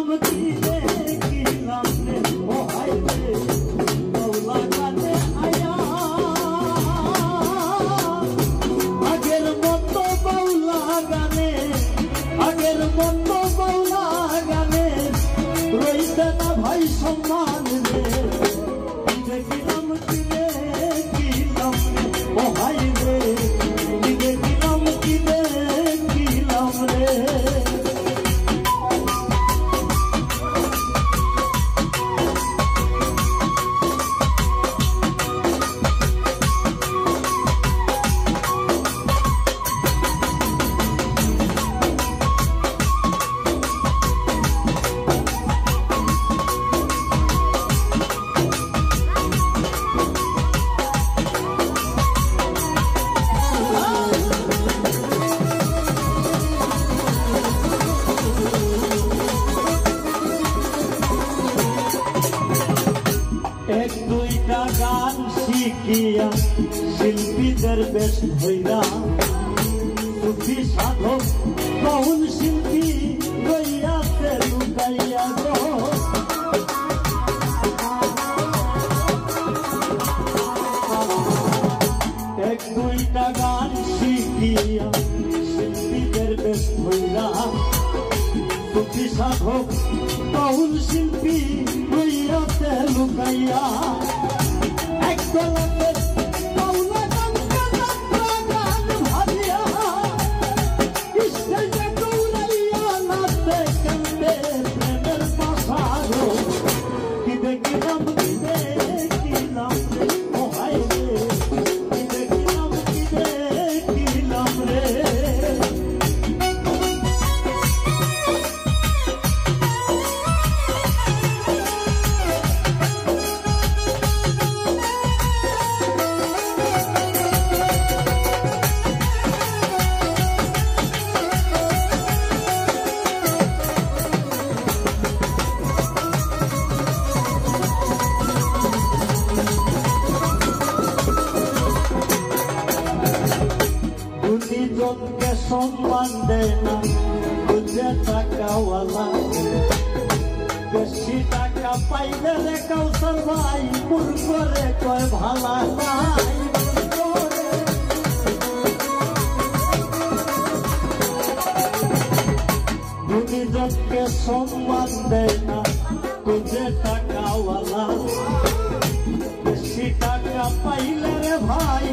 দেখলাম কি দেখিলাম রে ও হাই রে বাউলা গানে আয়া আগের মতো বাউলা গানে রইতে না ভাই সম্মান রে দেখলাম কি দেখিলাম রে ও হাই রে দেখলাম কি দেখিলাম রে एक दुईटा गान शिखिया शिल्पीদের বেশ হইরা সুফি সাধক বহুল শিল্পী গইয়াতে লুকাইয়া গো এক দুইটা গান শিখিয়া শিল্পীদের বেশ হইরা সুফি সাধক বহুল শিল্পী গইয়াতে লুকাইয়া এক গলাতে বাউলা গান গান ভাবিয়া স্টেজে দৌড়াইয়া নাচতে কান্দে প্রেমের পাশারো কি দেখিলাম রে ও হাই রে কি দেখিলাম রে গুণীজনকে সম্মান দেয় না বুঝে টাকাওয়ালা বেশি টাকা পাইলে রে কাউসার ভাই মূর্খ রে কয় ভালা নাই গুণীজনকে সম্মান দেয় না বুঝে টাকাওয়ালা বেশি টাকা পাইলে রে ভাই